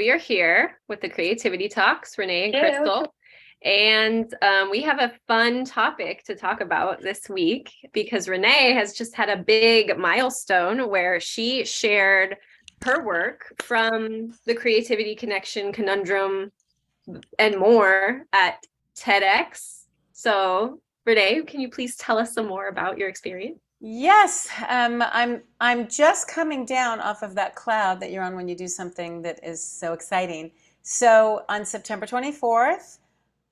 we are here with the Creativity Talks, Renee and Ew. Crystal. And we have a fun topic to talk about this week because Renee has just had a big milestone where she shared her work from the Creativity Connection Conundrum and more at TEDx. So, Renee, can you please tell us some more about your experience? Yes, I'm just coming down off of that cloud that you're on when you do something that is so exciting. So on September 24th,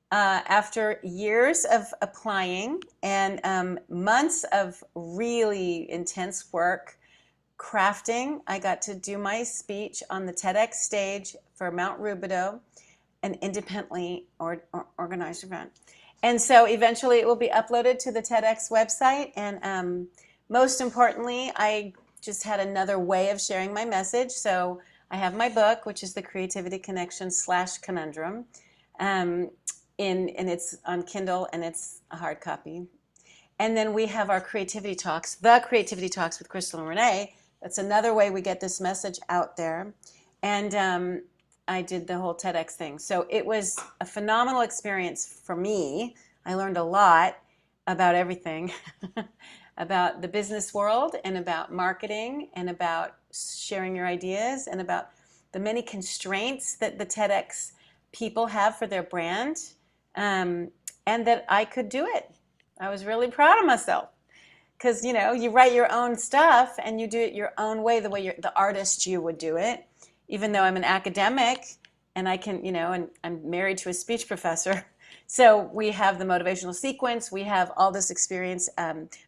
after years of applying and months of really intense work crafting, I got to do my speech on the TEDx stage for Mount Rubidoux, an independently organized event. And so eventually it will be uploaded to the TEDx website. And most importantly, I just had another way of sharing my message. So I have my book, which is the Creativity Connection / Conundrum. And it's on Kindle and it's a hard copy. And then we have our Creativity Talks, the Creativity Talks with Crystal and Rene. That's another way we get this message out there. And I did the whole TEDx thing. So it was a phenomenal experience for me. I learned a lot about everything, about the business world and about marketing and about sharing your ideas and about the many constraints that the TEDx people have for their brand, and that I could do it. I was really proud of myself because, you know, you write your own stuff and you do it your own way, the way the artist you would do it. Even though I'm an academic and I can, you know, and I'm married to a speech professor. So we have the motivational sequence. We have all this experience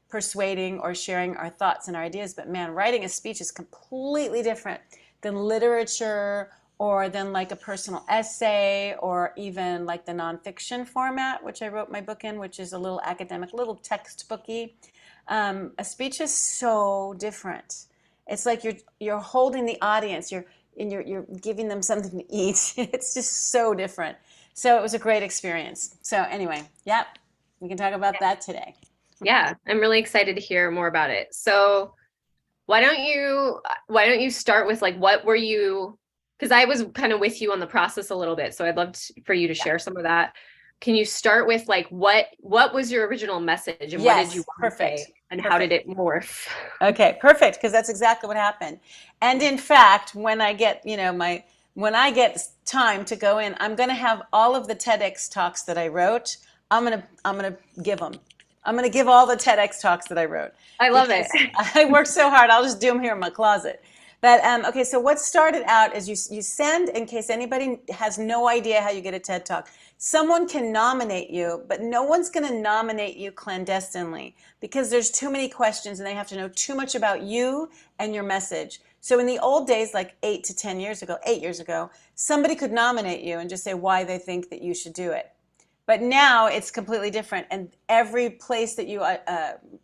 persuading or sharing our thoughts and our ideas. But man, writing a speech is completely different than literature or than like a personal essay or even like the nonfiction format, which I wrote my book in, which is a little academic, little textbooky. A speech is so different. It's like you're holding the audience. You're giving them something to eat. It's just so different. So it was a great experience. So anyway, yep, we can talk about that today. Yeah, I'm really excited to hear more about it. So why don't you start with like what were you, because I was kind of with you on the process a little bit, so I'd love for you to share some of that. Can you start with like what was your original message and what did you want to say and how did it morph? Okay, perfect, because that's exactly what happened. And in fact, when I get, you know, when I get time to go in, I'm going to have all of the TEDx talks that I wrote. I'm going to give them. I'm going to give all the TEDx talks that I wrote. I love it. I worked so hard. I'll just do them here in my closet. But okay, so what started out is you send, in case anybody has no idea how you get a TED Talk, someone can nominate you, but no one's going to nominate you clandestinely because there's too many questions and they have to know too much about you and your message. So in the old days, like 8 years ago, somebody could nominate you and just say why they think that you should do it. But now it's completely different, and every place that you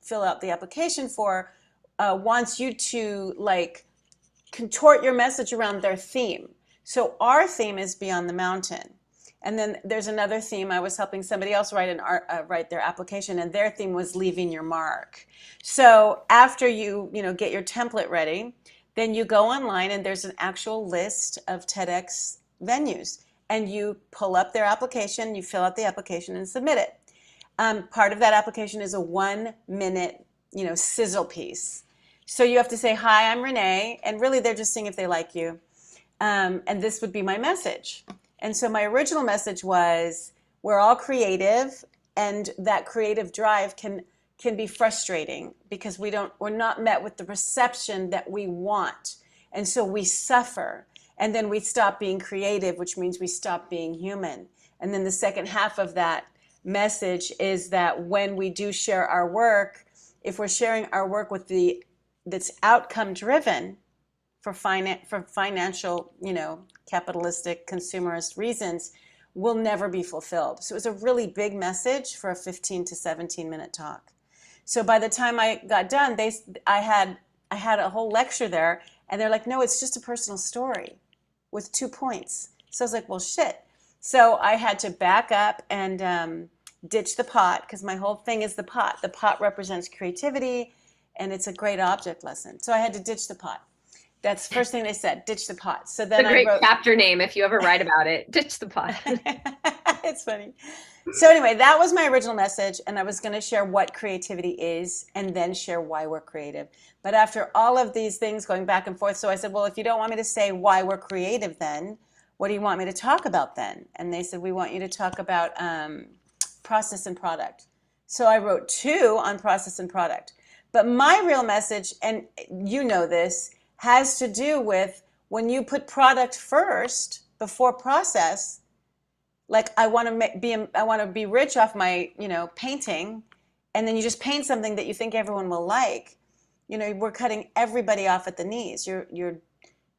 fill out the application for wants you to like contort your message around their theme. So our theme is Beyond the Mountain. And then there's another theme. I was helping somebody else write their application, and their theme was Leaving Your Mark. So after you get your template ready, then you go online and there's an actual list of TEDx venues. And you pull up their application, you fill out the application and submit it. Part of that application is a 1-minute, sizzle piece. So you have to say, hi, I'm Renee, and really they're just seeing if they like you. And this would be my message. And so my original message was, we're all creative, and that creative drive can be frustrating because we're not met with the reception that we want. And so we suffer. And then we stop being creative, which means we stop being human. And then the second half of that message is that when we do share our work, if we're sharing our work with that's outcome driven for financial, capitalistic, consumerist reasons, will never be fulfilled. So it was a really big message for a 15 to 17-minute talk. So by the time I got done, I had a whole lecture there, and they're like, no, it's just a personal story with 2 points. So I was like, well, shit. So I had to back up and ditch the pot, because my whole thing is the pot. The pot represents creativity, and it's a great object lesson. So I had to ditch the pot. That's the first thing they said, ditch the pot. So It's then a I great wrote, chapter name if you ever write about it. Ditch the pot. it's funny. So anyway, that was my original message, and I was going to share what creativity is and then share why we're creative. But after all of these things going back and forth, so I said, well, if you don't want me to say why we're creative then, what do you want me to talk about then? And they said, we want you to talk about process and product. So I wrote 2 on process and product. But my real message, and you know this, has to do with when you put product first before process. Like I want to be rich off my, painting, and then you just paint something that you think everyone will like. We're cutting everybody off at the knees. You're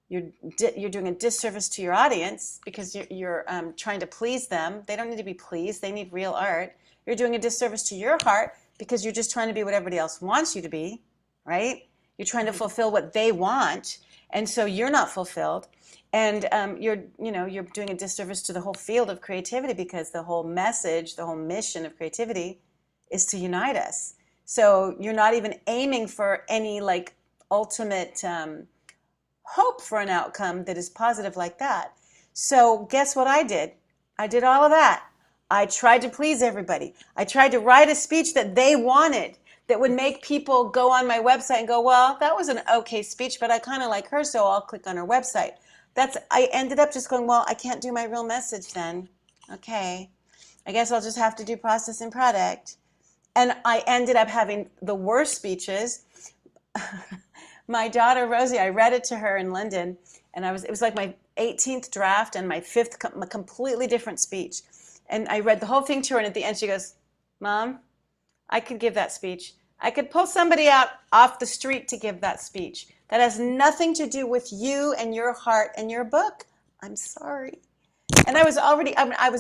doing a disservice to your audience because you're trying to please them. They don't need to be pleased. They need real art. You're doing a disservice to your heart because you're just trying to be what everybody else wants you to be, right? You're trying to fulfill what they want, and so you're not fulfilled. And you're doing a disservice to the whole field of creativity because the whole message, the whole mission of creativity is to unite us. So you're not even aiming for any like ultimate hope for an outcome that is positive like that. So guess what I did? I did all of that. I tried to please everybody. I tried to write a speech that they wanted that would make people go on my website and go, well, that was an okay speech, but I kind of like her, so I'll click on her website. I ended up just going, well, I can't do my real message then. Okay, I guess I'll just have to do process and product. And I ended up having the worst speeches. My daughter Rosie, I read it to her in London, and it was like my 18th draft and my 5th completely different speech. And I read the whole thing to her, and at the end she goes, Mom, I could give that speech. I could pull somebody out off the street to give that speech. That has nothing to do with you and your heart and your book. I'm sorry. And I was already, I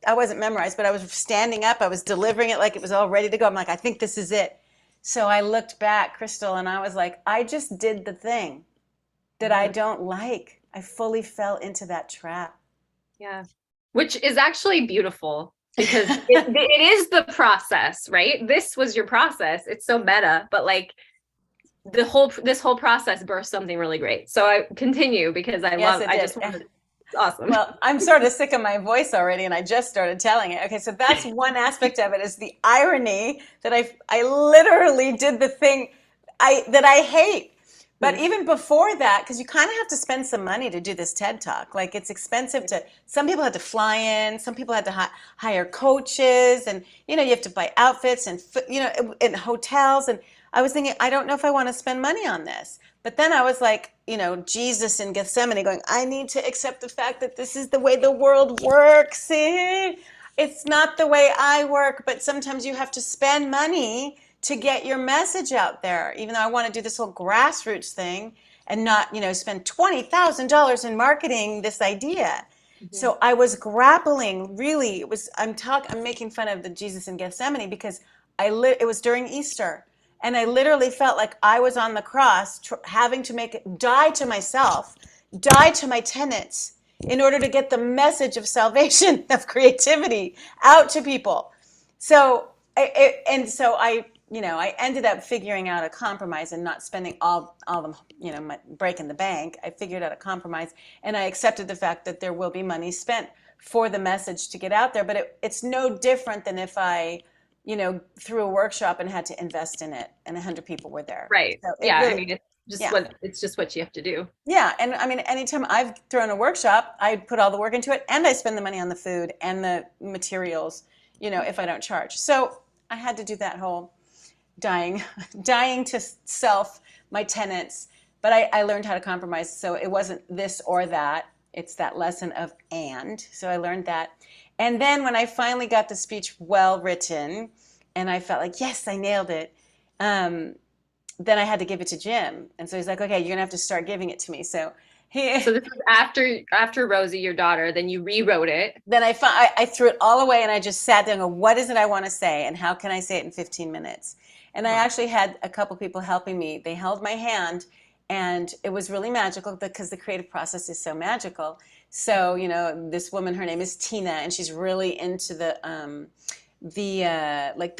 wasn't memorized, but I was standing up. I was delivering it like it was all ready to go. I'm like, I think this is it. So I looked back, Crystal, and I was like, I just did the thing that I don't like. I fully fell into that trap. Yeah. Which is actually beautiful because it is the process, right? This was your process. It's so meta, but like this whole process birthed something really great. So I continue because I just want to, it's awesome. Well, I'm sort of sick of my voice already, and I just started telling it. Okay, so that's one aspect of it is the irony that I literally did the thing that I hate. But even before that, because you kind of have to spend some money to do this TED Talk. Like it's expensive some people had to fly in, some people had to hire coaches, and you have to buy outfits and in hotels. And I was thinking, I don't know if I want to spend money on this. But then I was like, Jesus in Gethsemane going, I need to accept the fact that this is the way the world works. It's not the way I work, but sometimes you have to spend money to get your message out there, even though I want to do this whole grassroots thing and not, spend $20,000 in marketing this idea. Mm-hmm. So I was grappling, really, I'm making fun of the Jesus in Gethsemane because it was during Easter. And I literally felt like I was on the cross having to die to myself, die to my tenets in order to get the message of salvation, of creativity out to people. So, I ended up figuring out a compromise and not spending all the, breaking the bank. I figured out a compromise, and I accepted the fact that there will be money spent for the message to get out there. But it's no different than if I through a workshop and had to invest in it, and 100 people were there. Right. So it's just what you have to do. Yeah. And I mean, anytime I've thrown a workshop, I put all the work into it, and I spend the money on the food and the materials, if I don't charge. So I had to do that whole dying to self, my tenets, but I learned how to compromise. So it wasn't this or that. It's that lesson of and. So I learned that. And then when I finally got the speech well written and I felt like, yes, I nailed it, then I had to give it to Jim. And so he's like, okay, you're going to have to start giving it to me. So this was after Rosie, your daughter, then you rewrote it. Then I threw it all away and I just sat down and go, what is it I want to say? And how can I say it in 15 minutes? And I actually had a couple people helping me. They held my hand, and it was really magical because the creative process is so magical. So, this woman, her name is Tina, and she's really into the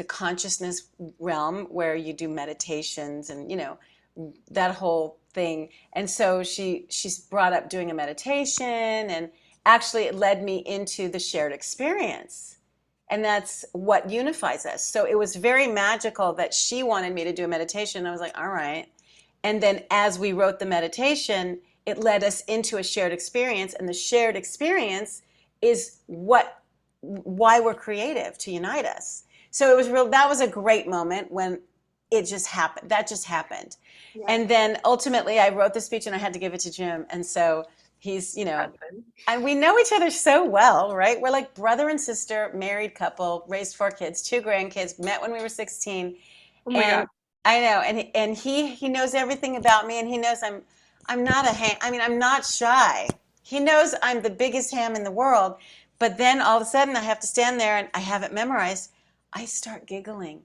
consciousness realm where you do meditations and, that whole thing. And so she's brought up doing a meditation, and actually it led me into the shared experience. And that's what unifies us. So it was very magical that she wanted me to do a meditation. I was like, all right. And then as we wrote the meditation, it led us into a shared experience. And the shared experience is why we're creative, to unite us. So it was real. That was a great moment when it just happened. That just happened. Yeah. And then ultimately I wrote the speech and I had to give it to Jim. And so he's, and we know each other so well, right? We're like brother and sister, married couple, raised 4 kids, 2 grandkids, met when we were 16. Oh my And God. I know, and he knows everything about me, and he knows I'm not I'm not shy. He knows I'm the biggest ham in the world, but then all of a sudden I have to stand there and I have it memorized. I start giggling.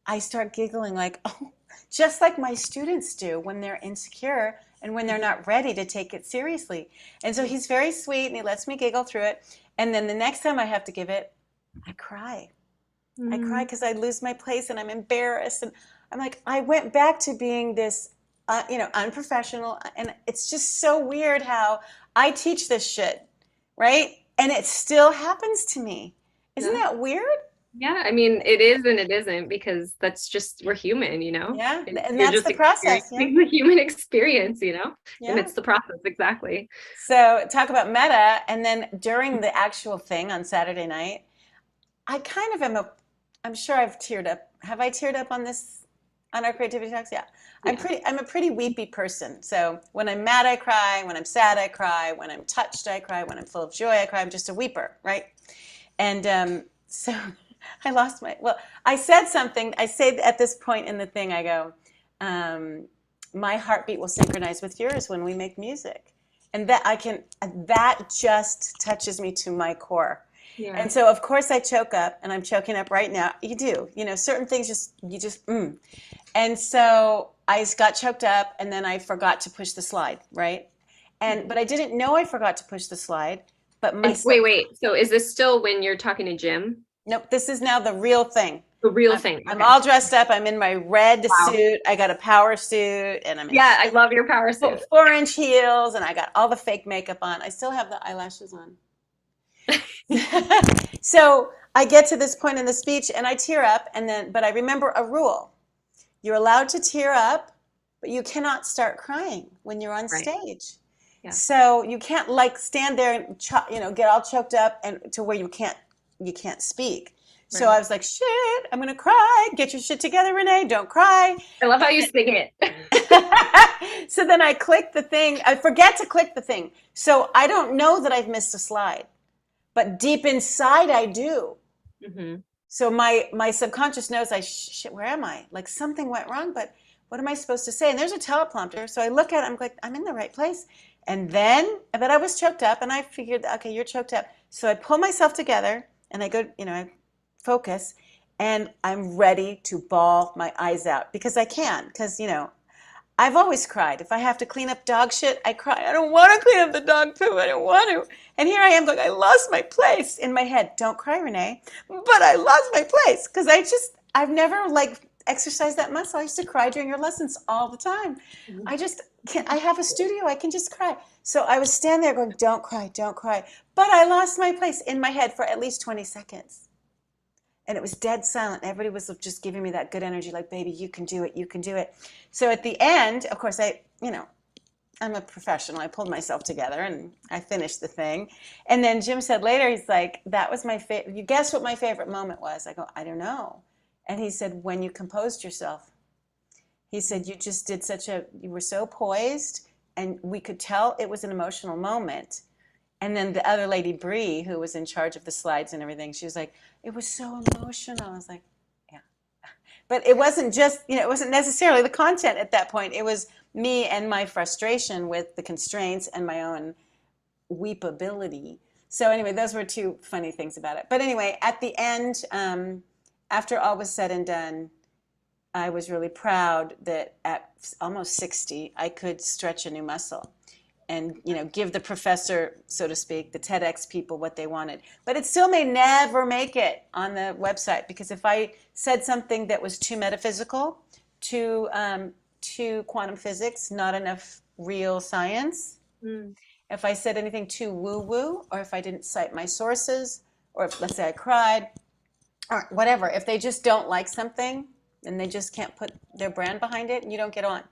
I start giggling like, oh, just like my students do when they're insecure and when they're not ready to take it seriously. And so he's very sweet and he lets me giggle through it. And then the next time I have to give it, I cry. I cry because I lose my place and I'm embarrassed. And I'm like, I went back to being this, unprofessional. And it's just so weird how I teach this shit, right? And it still happens to me. Isn't that weird? Yeah, I mean, it is and it isn't, because that's just, we're human, Yeah, and and you're that's just the process. Yeah, experiencing the human experience, and yeah. it's the process, exactly. So talk about meta, and then during the actual thing on Saturday night, I kind of am I'm sure I've teared up. Have I teared up on our creativity talks? Yeah. Yeah. I'm a pretty weepy person. So when I'm mad, I cry. When I'm sad, I cry. When I'm touched, I cry. When I'm full of joy, I cry. I'm just a weeper, right? And so I said something. I say at this point in the thing, I go, my heartbeat will synchronize with yours when we make music. And that just touches me to my core. Yeah. And so of course I choke up, and I'm choking up right now. You do, certain things And so I got choked up, and then I forgot to push the slide, right? But I didn't know I forgot to push the slide. But Wait. So is this still when you're talking to Jim? Nope, this is now the real thing. The real thing. I'm Okay. all dressed up. I'm in my red Wow. suit. I got a power suit, and I'm in Yeah, I love your power suit. 4-inch heels, and I got all the fake makeup on. I still have the eyelashes on. So I get to this point in the speech, and I tear up, but I remember a rule. You're allowed to tear up, but you cannot start crying when you're on stage. Yeah. So you can't stand there and get all choked up and to where you can't speak. Right. So I was like, shit, I'm gonna cry. Get your shit together, Renee. Don't cry. I love how you sing it. So then I click the thing. I forget to click the thing. So I don't know that I've missed a slide, but deep inside I do. Mm-hmm. So my subconscious knows shit, where am I? Like something went wrong, but what am I supposed to say? And there's a teleprompter. So I look at it, I'm like, I'm in the right place. And then, but I was choked up, and I figured, okay, you're choked up. So I pull myself together, and I go, I focus, and I'm ready to bawl my eyes out because I can, because, I've always cried. If I have to clean up dog shit, I cry. I don't want to clean up the dog poo. I don't want to. And here I am going, I lost my place in my head. Don't cry, Renee. But I lost my place because I've never exercised that muscle. I used to cry during your lessons all the time. I just can't. I have a studio. I can just cry. So I was standing there going, don't cry, don't cry. But I lost my place in my head for at least 20 seconds. And it was dead silent. Everybody was just giving me that good energy, like, baby, you can do it, you can do it. So at the end, of course, I'm a professional. I pulled myself together and I finished the thing. And then Jim said later, he's like, that was my favorite. You guess what my favorite moment was? I go, I don't know. And he said, when you composed yourself. He said, you just did you were so poised, and we could tell it was an emotional moment. And then the other lady, Bree, who was in charge of the slides and everything, she was like, it was so emotional. I was like, yeah. But it wasn't just, it wasn't necessarily the content at that point. It was me and my frustration with the constraints and my own weepability. So anyway, those were 2 funny things about it. But anyway, at the end, after all was said and done, I was really proud that at almost 60, I could stretch a new muscle and give the professor, so to speak, the TEDx people what they wanted. But it still may never make it on the website, because if I said something that was too metaphysical, too too quantum physics, not enough real science, Mm. if I said anything too woo-woo, or if I didn't cite my sources, or if, let's say I cried, or whatever, if they just don't like something and they just can't put their brand behind it, you don't get on.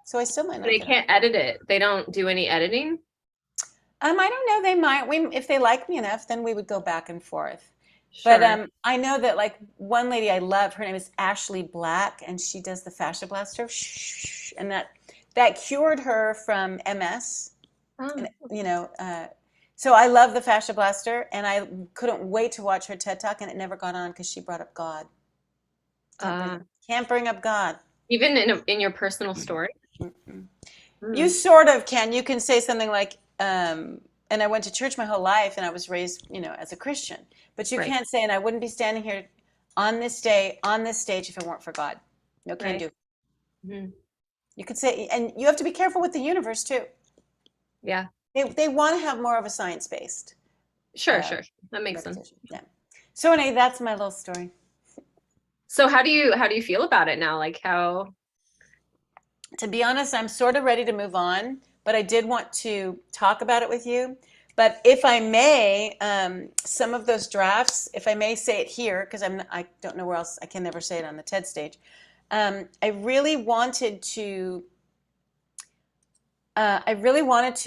So I still might not They get on. can't edit it. They don't do any editing. I don't know. They might. If they like me enough, then we would go back and forth. But Sure. I know that like one lady I love, her name is Ashley Black, and she does the fascia blaster, and that cured her from MS. Oh, And so I love the fascia blaster, and I couldn't wait to watch her TED talk, and it never got on because she brought up God. uh, Can't bring up God. even in your personal story. Mm-mm. You Mm, sort of can. You can say something like, and I went to church my whole life, and I was raised, as a Christian. But you right, can't say, and I wouldn't be standing here on this day, on this stage, if it weren't for God. No can right. do. Mhm. You could say, and you have to be careful with the universe too. Yeah, They want to have more of a science-based sure, uh, sure. That makes sense. reputation. Yeah. So anyway, that's my little story. So how do you feel about it now? Like how, To be honest, I'm sort of ready to move on, but I did want to talk about it with you. But if I may, some of those drafts, if I may say it here, because I don't know where else, I can never say it on the TED stage. I really wanted to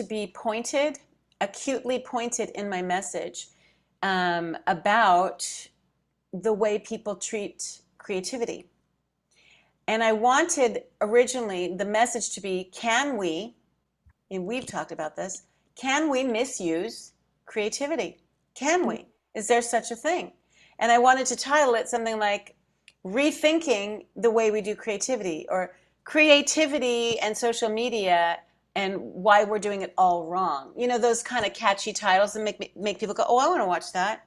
be pointed, acutely pointed in my message about the way people treat creativity. And I wanted originally the message to be, can we, and we've talked about this, can we misuse creativity? Can we? Is there such a thing? And I wanted to title it something like Rethinking the Way We Do Creativity, or Creativity and Social Media and Why We're Doing It All Wrong. Those kind of catchy titles that make people go, oh, I want to watch that.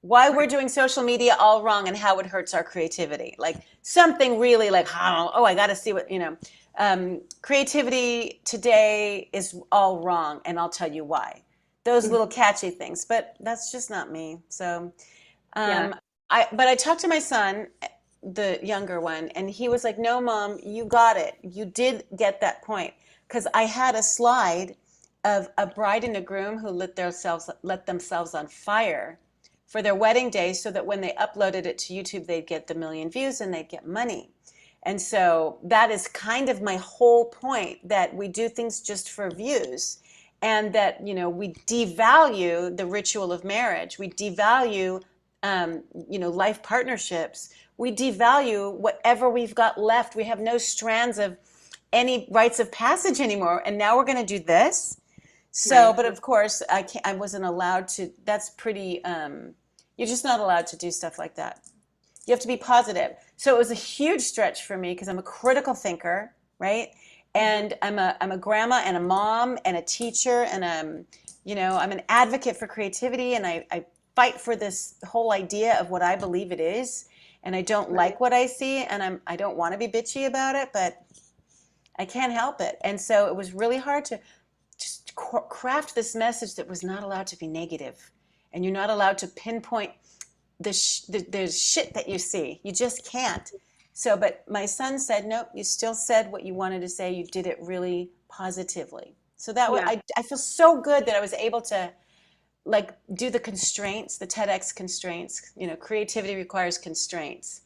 Why we're doing social media all wrong and how it hurts our creativity. Like something really like, oh, I got to see what, creativity today is all wrong, and I'll tell you why. Those little Mhm. catchy things, but that's just not me. So, Yeah, um, but I talked to my son, the younger one, and he was like, "No, Mom, you got it. You did get that point." Because I had a slide of a bride and a groom who let themselves on fire for their wedding day, so that when they uploaded it to YouTube, they'd get the million views and they'd get money. And so that is kind of my whole point, that we do things just for views, and that, we devalue the ritual of marriage. We devalue, life partnerships. We devalue whatever we've got left. We have no strands of any rites of passage anymore. And now we're going to do this. So, right. but of course, I wasn't allowed to. That's pretty, you're just not allowed to do stuff like that. You have to be positive. So it was a huge stretch for me because I'm a critical thinker, right? Mhm. And I'm a grandma and a mom and a teacher, and I'm an advocate for creativity, and I fight for this whole idea of what I believe it is. And I don't Right. like what I see, and I don't want to be bitchy about it, but I can't help it. And so it was really hard to just craft this message that was not allowed to be negative, and you're not allowed to pinpoint the shit that you see. You just can't. So, but my son said, nope, you still said what you wanted to say. You did it really positively. So that Yeah, I feel so good that I was able to like do the constraints, the TEDx constraints. Creativity requires constraints.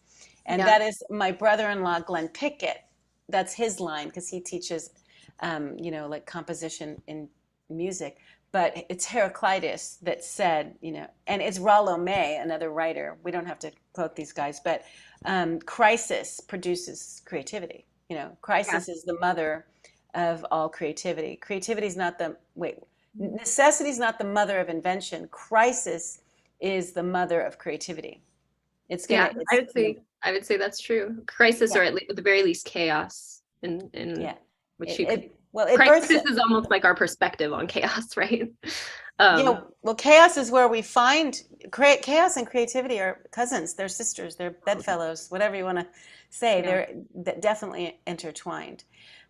And yeah, that is my brother-in-law, Glenn Pickett. That's his line because he teaches, like composition in music. But it's Heraclitus that said, and it's Rollo May, another writer. We don't have to quote these guys, but crisis produces creativity. yeah. Crisis is the mother of all creativity. Creativity is not the, wait, necessity is not the mother of invention. Crisis is the mother of creativity. Yeah, I It's, would say I would say that's true. Crisis, yeah, or at the very least chaos, in yeah. which you could. Well, it Crisis births it. is almost like our perspective on chaos, right? Yeah, Um, well, chaos is where we find chaos and creativity are cousins, they're sisters, they're bedfellows, whatever you want to say. yeah, They're definitely intertwined.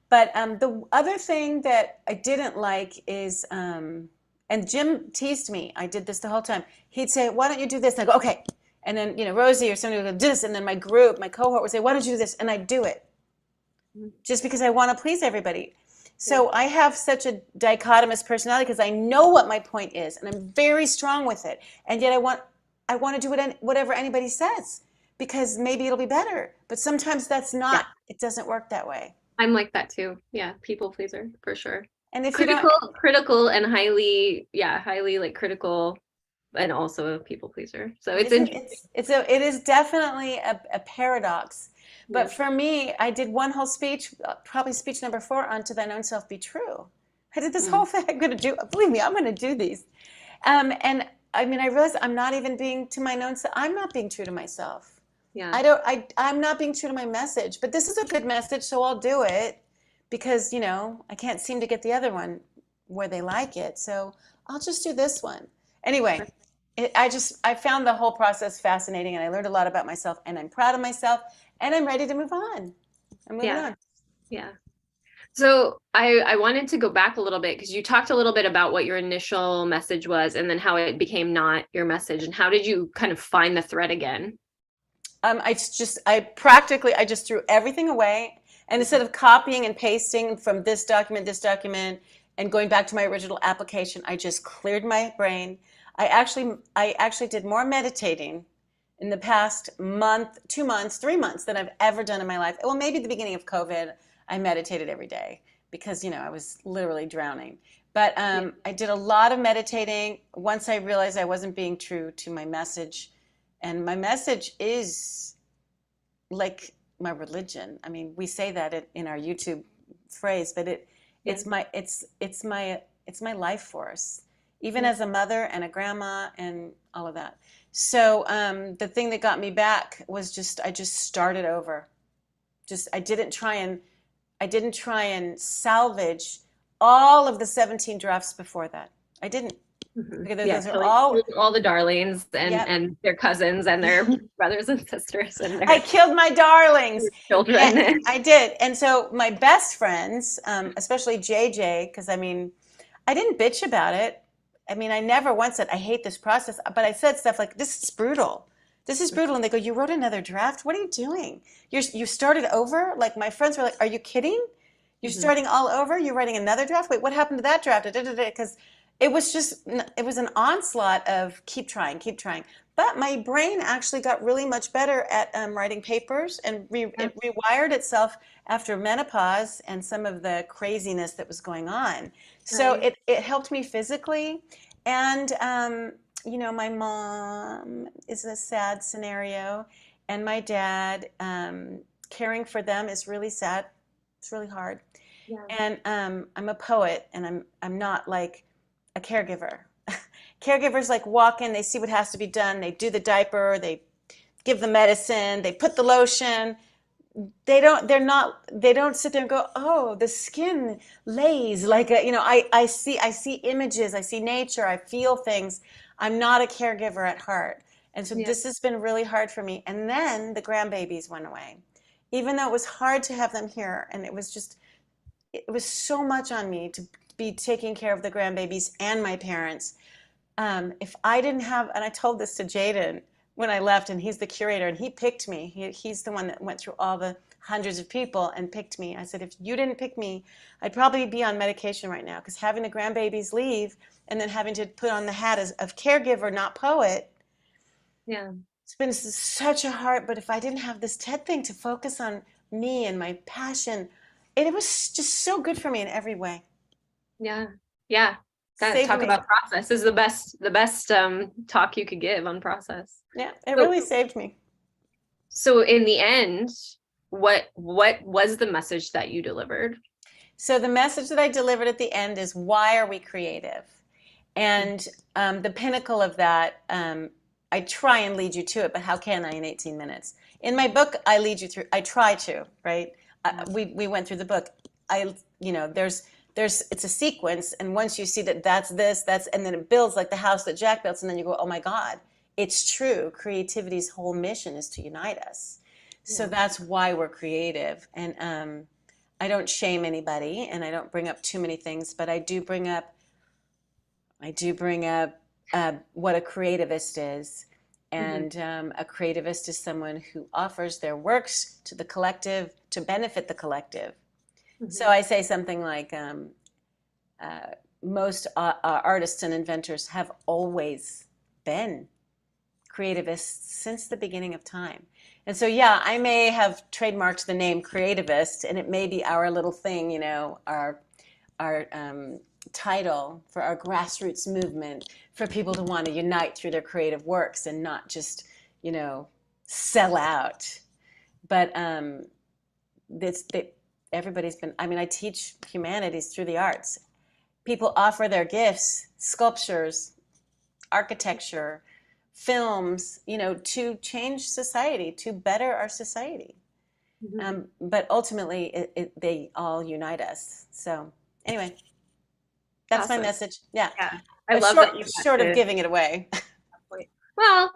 But the other thing that I didn't like is, and Jim teased me. I did this the whole time. He'd say, "Why don't you do this?" And I go, "Okay." And then Rosie or somebody would go, "Do this," and then my cohort would say, "Why don't you do this?" And I'd do it. just because I want to please everybody. So I have such a dichotomous personality because I know what my point is and I'm very strong with it. And yet I want to do whatever anybody says because maybe it'll be better. But sometimes that's Yeah. not, it doesn't work that way. I'm like that too. Yeah, people pleaser for sure. And if you don't, Critical and highly, yeah, highly like critical and also a people pleaser. So it's interesting. it is definitely a paradox. Yeah. But for me, I did one whole speech, probably speech number 4, on to thine own self be true. I did this whole thing. I'm going to do, believe me, I'm going to do these. And I mean, I realized I'm not even being to my own self. I'm not being true to myself. Yeah. I'm not being true to my message, but this is a good message, so I'll do it because, I can't seem to get the other one where they like it. So I'll just do this one. Anyway, I found the whole process fascinating and I learned a lot about myself and I'm proud of myself and I'm ready to move on. I'm moving Yeah. on. Yeah. So I wanted to go back a little bit because you talked a little bit about what your initial message was and then how it became not your message and how did you kind of find the thread again? I just threw everything away. And instead of copying and pasting from this document, and going back to my original application, I just cleared my brain. I actually did more meditating in the past month, 2 months, 3 months than I've ever done in my life. Well, maybe the beginning of COVID, I meditated every day because, I was literally drowning. But Yeah. I did a lot of meditating once I realized I wasn't being true to my message. And my message is like my religion. I mean, we say that in our YouTube phrase, but Yeah. it's my life force, even Yeah. as a mother and a grandma and all of that. So the thing that got me back was I just started over. I didn't try and salvage all of the 17 drafts before that. I didn't. Because Yeah. those are Killing all, all the darlings yep. and their cousins and their brothers and sisters and I their killed my darlings. And children. I did. And so my best friends, especially JJ, because I mean, I didn't bitch about it. I mean, I never once said, I hate this process, but I said stuff like, this is brutal. This is brutal. And they go, you wrote another draft? What are you doing? You started over? Like my friends were like, are you kidding? You're Mhm. starting all over? You're writing another draft? Wait, what happened to that draft? Because it was an onslaught of keep trying, keep trying. But my brain actually got really much better at writing papers and Yeah. it rewired itself after menopause and some of the craziness that was going on. So Nice. it helped me physically. And, my mom is a sad scenario, and my dad, caring for them is really sad. It's really hard. Yeah. And I'm a poet, and I'm not like a caregiver. Caregivers like walk in, they see what has to be done, they do the diaper, they give the medicine, they put the lotion. They don't sit there and go, oh, the skin lays like I see images, I see nature, I feel things. I'm not a caregiver at heart. And so Yeah. this has been really hard for me. And then the grandbabies went away. Even though it was hard to have them here, and it was so much on me to be taking care of the grandbabies and my parents. If I didn't have, and I told this to Jaden when I left, and he's the curator, and he picked me. He's the one that went through all the hundreds of people and picked me. I said, if you didn't pick me, I'd probably be on medication right now, because having the grandbabies leave and then having to put on the hat of caregiver, not poet, Yeah. it's been such a hard. But if I didn't have this TED thing to focus on me and my passion, it was just so good for me in every way. Yeah. Yeah. That Saved talk me. about process is the best talk you could give on process. Yeah, it So really saved me. so in the end, what was the message that you delivered? So the message that I delivered at the end is, why are we creative? And the pinnacle of that, I try and lead you to it, but how can I in 18 minutes? In my book, I lead you through. I try to, right? We went through the book. It's a sequence, and once you see that that's this, and then it builds like the house that Jack built, and then you go, oh my God, it's true. Creativity's whole mission is to unite us. So Yeah. that's why we're creative. And I don't shame anybody, and I don't bring up too many things, but I do bring up what a creativist is. And a creativist is someone who offers their works to the collective to benefit the collective. So I say something like, most artists and inventors have always been creativists since the beginning of time. And so, yeah, I may have trademarked the name creativist, and it may be our little thing, our title for our grassroots movement for people to want to unite through their creative works and not just, sell out. But everybody's been, I mean, I teach humanities through the arts. People offer their gifts, sculptures, architecture, films, to change society, to better our society. But ultimately, they all unite us. So anyway, that's my message. Yeah. Yeah. I love that you short of giving it away. Well,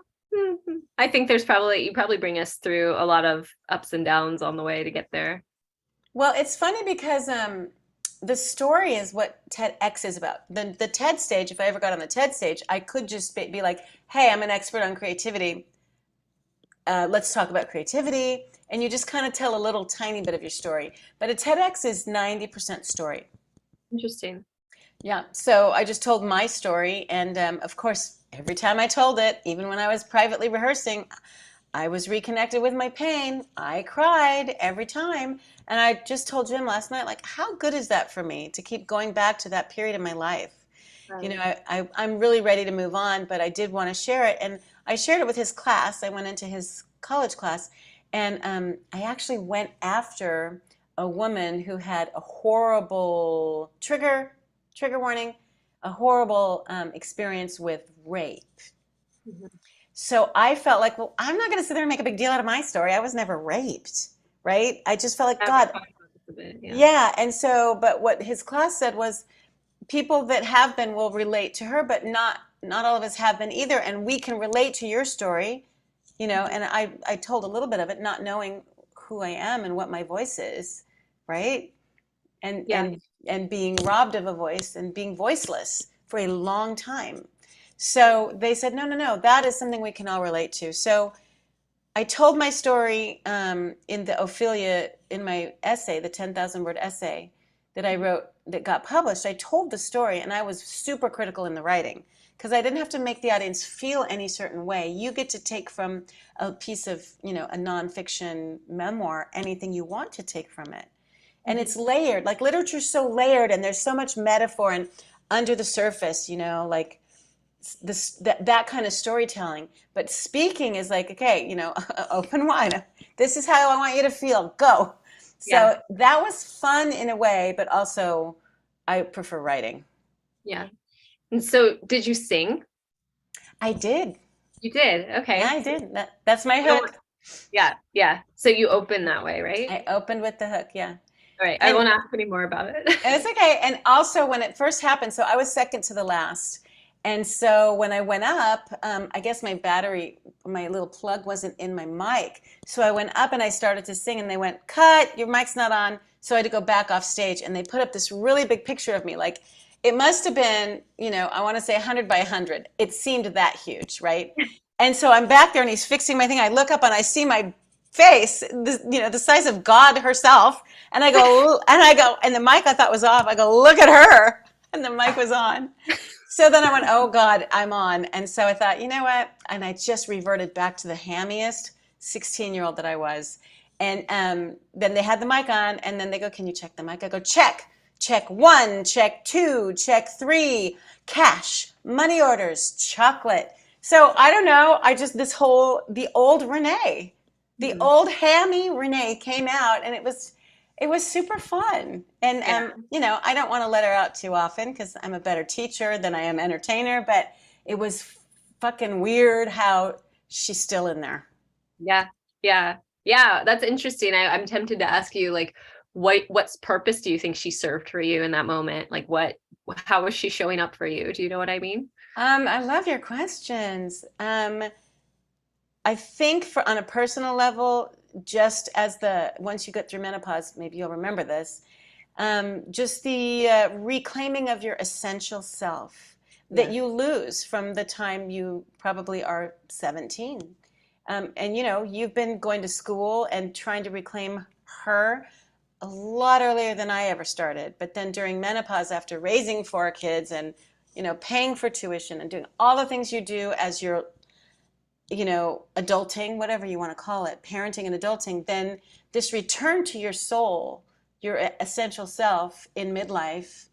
I think you probably bring us through a lot of ups and downs on the way to get there. Well, it's funny because the story is what TEDx is about. The TED stage, if I ever got on the TED stage, I could just be like, hey, I'm an expert on creativity. Let's talk about creativity. And you just kind of tell a little tiny bit of your story. But a TEDx is 90% story. Interesting. Yeah. So I just told my story. And of course, every time I told it, even when I was privately rehearsing, I was reconnected with my pain. I cried every time. And I just told Jim last night, like, how good is that for me to keep going back to that period in my life? Right. I'm really ready to move on, but I did want to share it. And I shared it with his class. I went into his college class, and I actually went after a woman who had a horrible trigger warning, a horrible experience with rape. So I felt like, well, I'm not going to sit there and make a big deal out of my story. I was never raped, right? I just felt like, God. Yeah. And so, but what his class said was, people that have been will relate to her, but not all of us have been either. And we can relate to your story, and I told a little bit of it, not knowing who I am and what my voice is, right? And being robbed of a voice and being voiceless for a long time. So they said, no, that is something we can all relate to. So I told my story in the Ophelia, in my essay, the 10,000 word essay that I wrote that got published. I told the story, and I was super critical in the writing because I didn't have to make the audience feel any certain way. You get to take from a piece of, a nonfiction memoir, anything you want to take from it. And it's layered, like literature's so layered, and there's so much metaphor and under the surface, like that kind of storytelling. But speaking is like, okay, open wide. This is how I want you to feel. Go. So that was fun in a way, but also I prefer writing. Yeah. And so did you sing? I did. You did? Okay. Yeah, I did. That's my hook. Yeah. Yeah. So you opened that way, right? I opened with the hook. Yeah. All right. I won't ask any more about it. It's okay. And also when it first happened, so I was second to the last. And so when I went up, I guess my little plug wasn't in my mic. So I went up and I started to sing, and they went, cut, your mic's not on. So I had to go back off stage, and they put up this really big picture of me. Like, it must have been, I want to say 100 by 100. It seemed that huge, right? And so I'm back there, and he's fixing my thing. I look up and I see my face, the size of God herself. And I go, and the mic I thought was off. I go, look at her. And the mic was on. So then I went, oh God, I'm on. And so I thought, you know what? And I just reverted back to the hammiest 16-year-old that I was. And then they had the mic on, and then they go, can you check the mic? I go, check 1, check 2, check 3, cash, money orders, chocolate. So I don't know. The old Rene, the old hammy Rene came out, and it was super fun. And, I don't want to let her out too often because I'm a better teacher than I am entertainer, but it was fucking weird how she's still in there. Yeah. Yeah. Yeah. That's interesting. I'm tempted to ask you, like, what's purpose do you think she served for you in that moment? Like, how was she showing up for you? Do you know what I mean? I love your questions. I think on a personal level, just as once you get through menopause, maybe you'll remember this, just the reclaiming of your essential self, that Yeah. you lose from the time you probably are 17. And you know, you've been going to school and trying to reclaim her a lot earlier than I ever started. But then during menopause, after raising four kids and, you know, paying for tuition and doing all the things you do as you're, you know, adulting, whatever you want to call it, parenting and adulting, then this return to your soul, your essential self in midlife,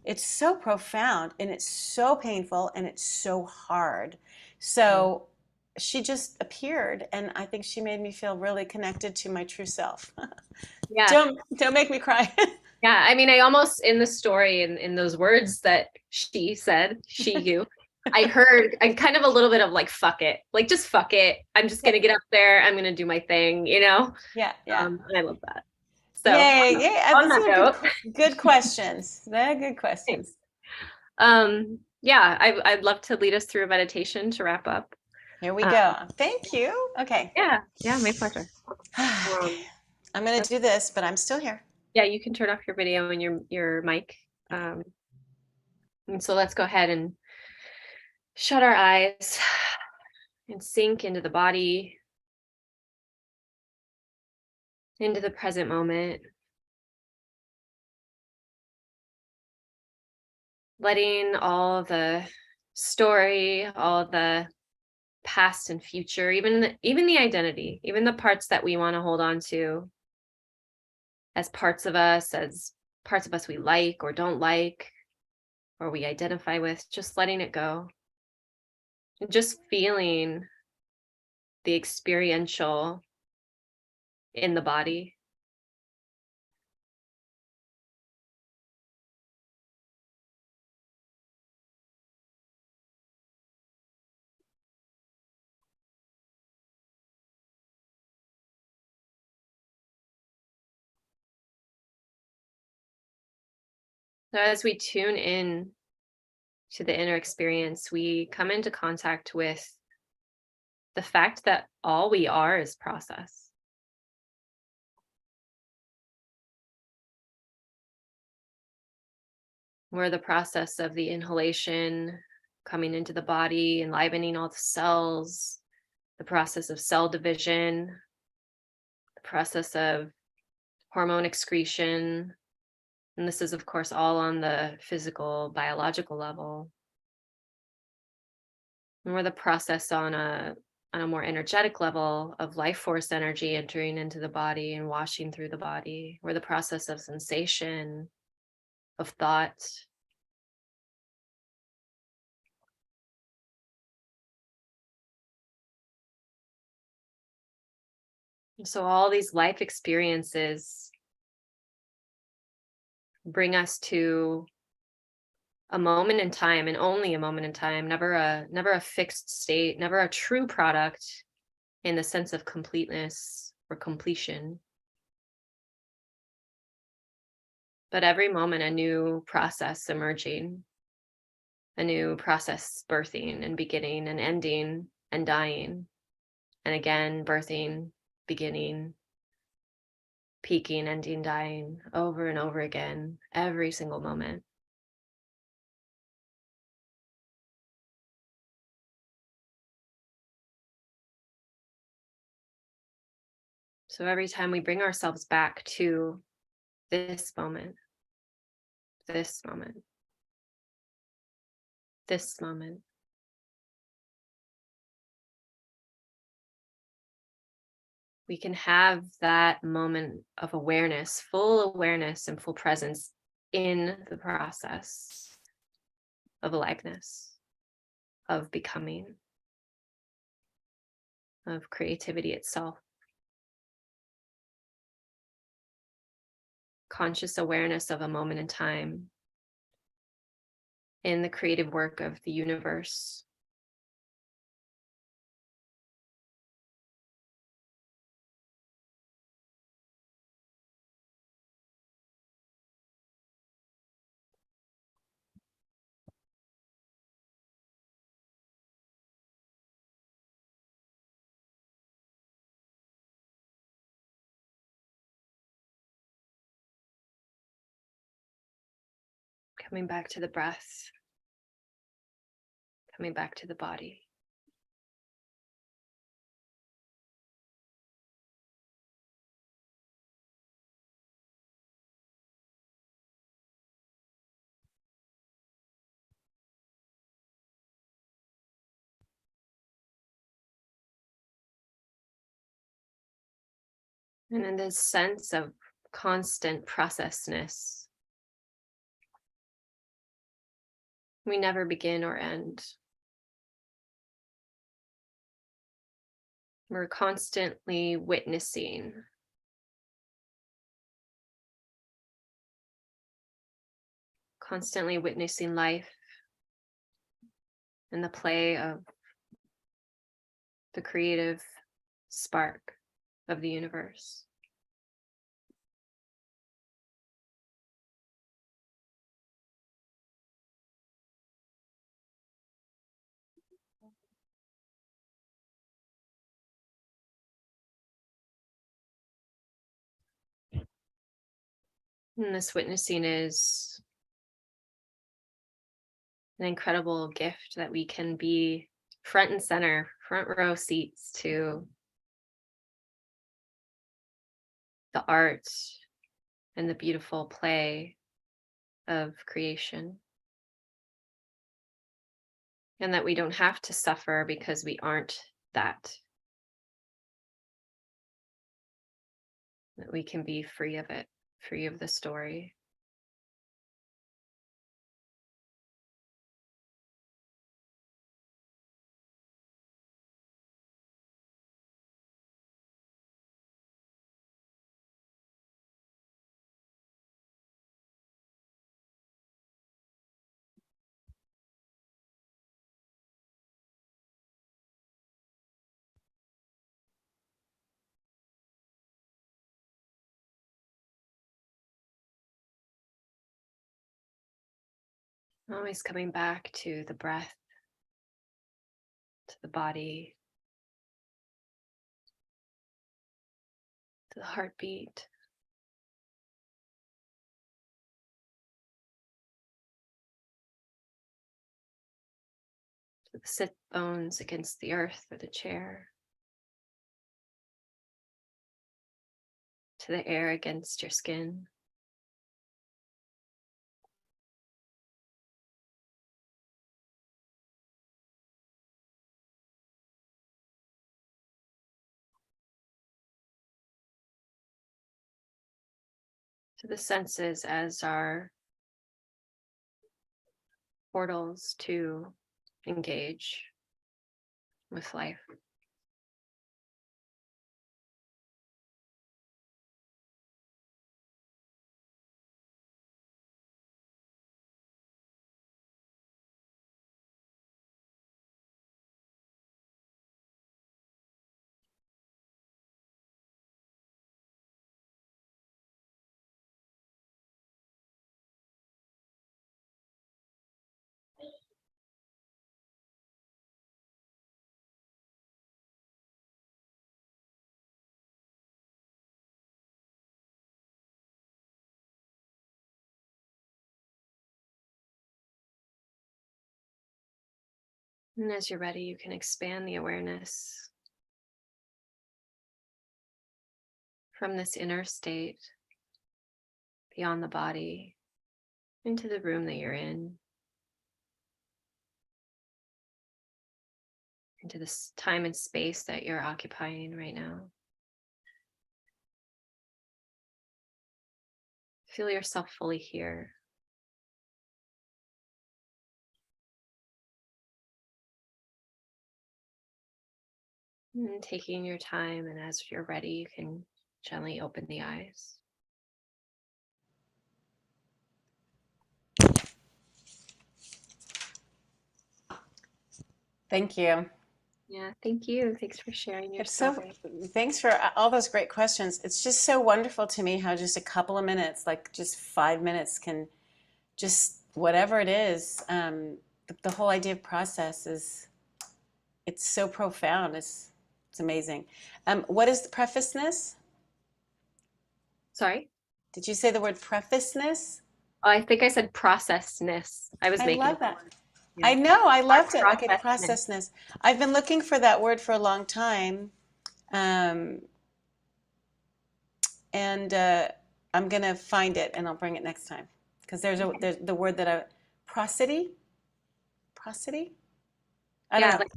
it's so profound and it's so painful and it's so hard. Yeah. So she just appeared and I think she made me feel really connected to my true self. Yeah. Don't make me cry. Yeah. I mean, I almost in the story in those words that she said, you, I heard I kind of a little bit of like, fuck it. Like just fuck it. I'm just Yeah, gonna get up there. I'm gonna do my thing, you know? yeah, yeah. And I love that. So Yay, yay. on These that are note, good questions. They're good questions. thanks. Yeah, I'd love to lead us through a meditation to wrap up. Here we Um, go. Thank you. Okay. yeah, yeah, my pleasure. Okay. Um, I'm going to do this, but I'm still here. yeah, you can turn off your video and your mic. Um, and so let's go ahead and shut our eyes and sink into the body, into the present moment, letting all the story, all the past and future, even the identity, even the parts that we want to hold on to as parts of us we like or don't like or we identify with, just letting it go and just feeling the experiential in the body. So as we tune in to the inner experience, we come into contact with the fact that all we are is process. We're the process of the inhalation coming into the body, enlivening all the cells, the process of cell division, the process of hormone excretion. And this is, of course, all on the physical, biological level. And we're the process on a more energetic level of life force energy entering into the body and washing through the body. We're the process of sensation, of thought. And so all these life experiences bring us to a moment in time and only a moment in time, never a fixed state, never a true product in the sense of completeness or completion. But every moment a new process emerging, a new process birthing and beginning and ending and dying, and again birthing, beginning, peaking, ending, dying, over and over again, every single moment. So every time we bring ourselves back to this moment, this moment, this moment, we can have that moment of awareness, full awareness and full presence in the process of aliveness, of becoming, of creativity itself. Conscious awareness of a moment in time in the creative work of the universe. Coming back to the breath. Coming back to the body. And in this sense of constant processness, we never begin or end. We're constantly witnessing. Constantly witnessing life and the play of the creative spark of the universe. And this witnessing is an incredible gift that we can be front and center, front row seats to the art and the beautiful play of creation. And that we don't have to suffer because we aren't that. That we can be free of it, free of the story. Always coming back to the breath, to the body, to the heartbeat. To the sit bones against the earth or the chair. To the air against your skin. To the senses as our portals to engage with life. And as you're ready, you can expand the awareness from this inner state beyond the body into the room that you're in, into this time and space that you're occupying right now. Feel yourself fully here. And taking your time, and as you're ready, you can gently open the eyes. Thank you. Yeah, thank you. Thanks for sharing your It's so, story. thanks for all those great questions. It's just so wonderful to me how just a couple of minutes, like just 5 minutes, can just whatever it is. The whole idea of process is, it's so profound. It's amazing. What is the prefaceness? Sorry? Did you say the word prefaceness? Oh, I think I said processedness. I was I making love that. Yeah. I know, I Our loved it. Okay, processness. processness. I've been looking for that word for a long time. Um, and I'm gonna find it and I'll bring it next time. Because there's the word that prosody? Prosody? I don't Yeah, know. like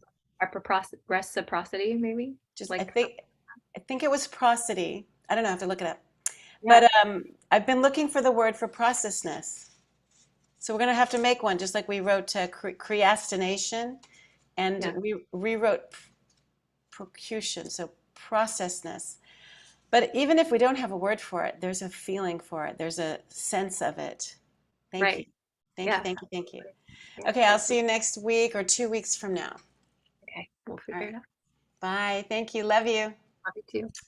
reciprocity, maybe. Just Like, I think it was prosody. I don't know, I have to look it up. yeah, But I've been looking for the word for processness. So we're going to have to make one, just like we wrote creastination, and yeah, we rewrote procution, so processness. But even if we don't have a word for it, there's a feeling for it. There's a sense of it. Thank you. right. Thank you, Yeah. thank you, thank you. Yeah. Okay, I'll see you next week or 2 weeks from now. Okay. We'll All figure right. it out. Bye. Thank you. Love you. Love you too.